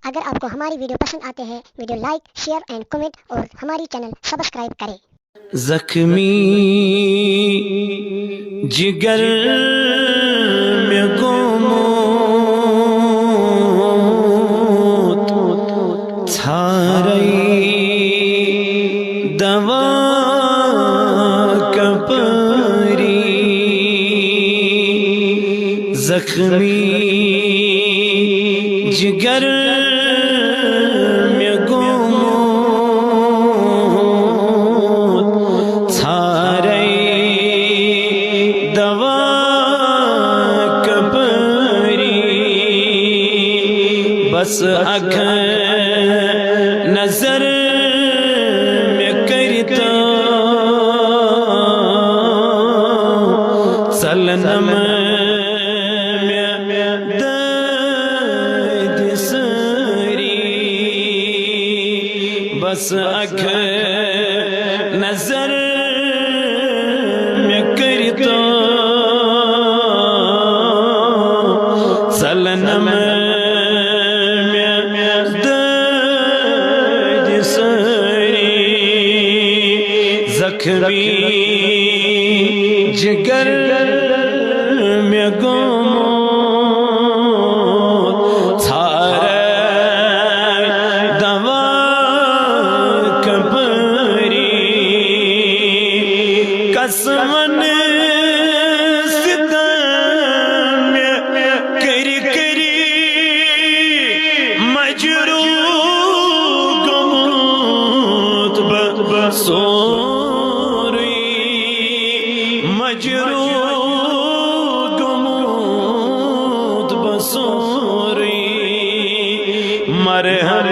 اگر آپ کو ہماری ویڈیو پسند آتے ہیں video like share and comment اور ہماری چینل سبسکرائب کریں۔ زخمی جگر میں گموت تھاری دوا کپری زخمی جگر میں گموت تھاری دوا کپری بس اکھ نظر میں کرتا سلنم بس اکھ نظر میں کرتا سلنم میں درد سری زخمی جگر میں گموت تھارے دوا قسمن ستم کری کری مجروح گموت بسوری مجروح گموت بسوری مرہم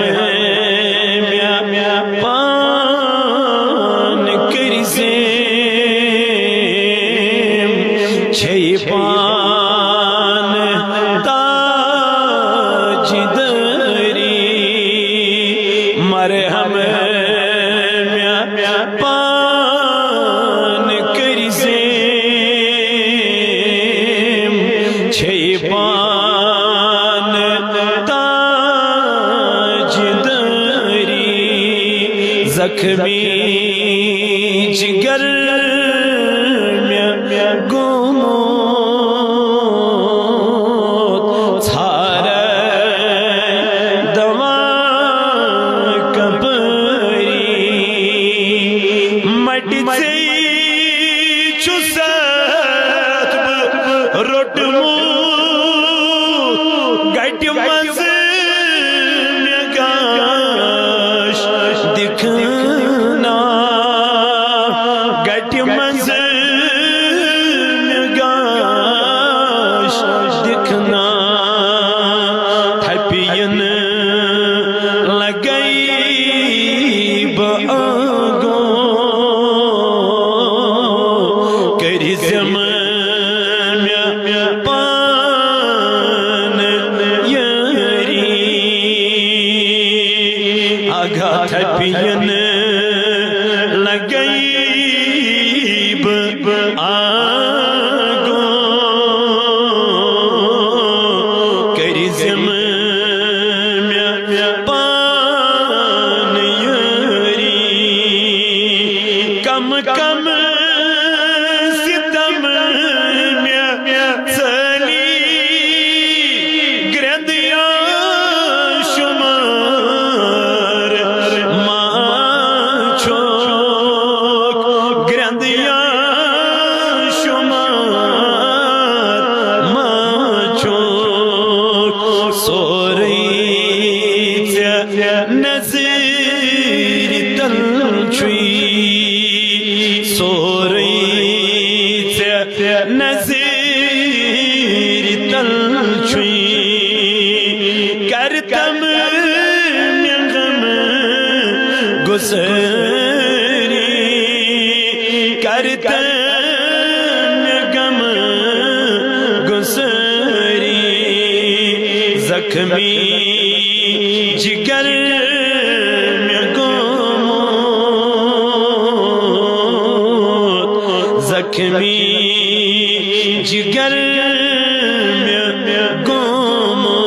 پان کری پان تاج دری مرہم پان کری زیم چھے پان تاج دری زخمی جگر میں گموت تھارے دوا کپری مٹی سے چوسات روٹمو گھٹ مز میں گاش دکھنا گھٹ مز دکھنا تھپین لگئی باگو کری زمان پان یری آگا تھپین لگئی باگو پان یری کم کم ستم میں چلی گردیا شمار ماں چھوک گردیا شمار ماں چھوک سوری نظر تلچوی سوری نظر تلچوی کرتم میں غم گزری کرتم میں غم گزری زخمی جگر میں گموت زخمی جگر میں گموت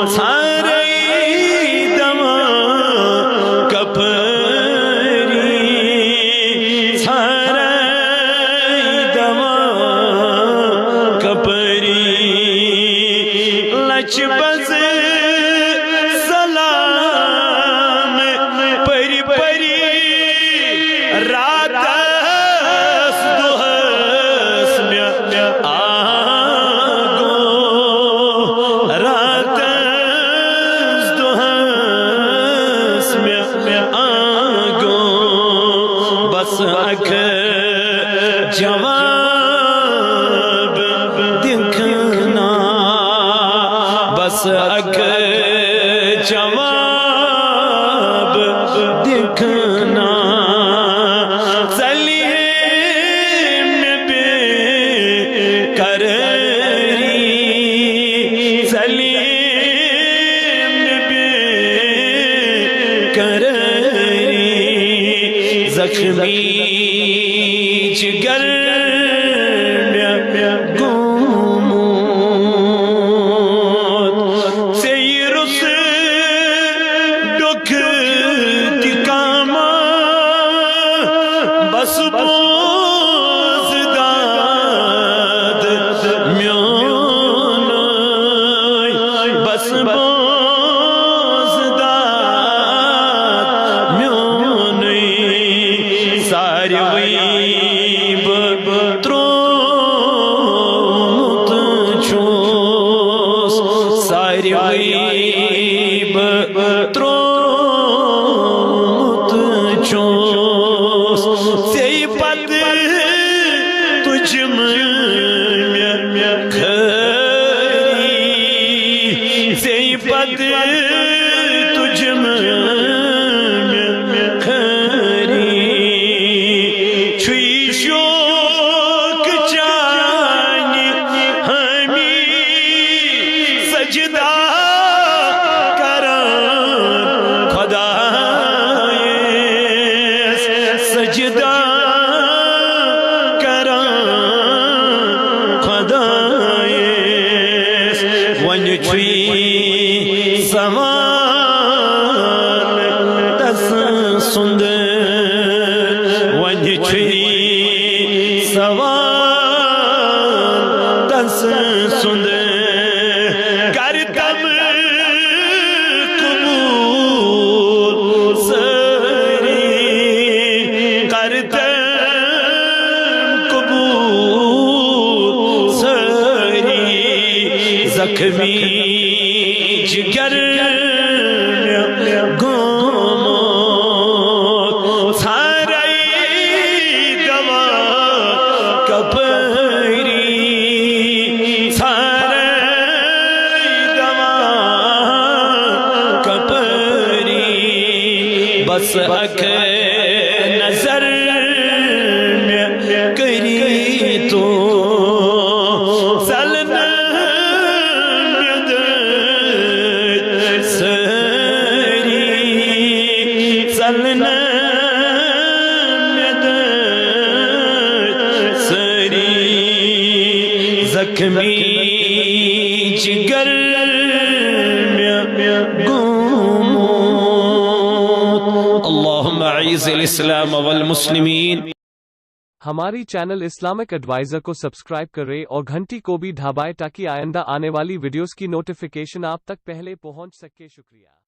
سارے دما کپری سارے دما کپری لچ بز سلام پری پری رات اک جواب دکھنا بس اک جواب دکھنا چلیے میں بے قراری چلیے میں بے قراری زخمی جگر میں گموت سیر سے ڈک کی کاما بس بوز داد میون بس بوز داد میون ساری ویب ترومت چوس ساری ویب ترومت چوس سی پت تجھ میں کھری سی پت تجھ میں سجدہ کران خدایس سجدہ کران خدایس ون چھوئی سوال تس سند ون چھوئی سوال تس سند زخمی جگر گموت سارے دوا کپری سارے دوا کپری بس اک نظر میں کری تو زخمی جگر میں گموت اللہم اعز الاسلام والمسلمین۔ ہماری چینل اسلامک ایڈوائزر کو سبسکرائب کریں اور گھنٹی کو بھی دبائیں تاکہ آئندہ آنے والی ویڈیوز کی نوٹیفیکیشن آپ تک پہلے پہنچ سکے۔ شکریہ۔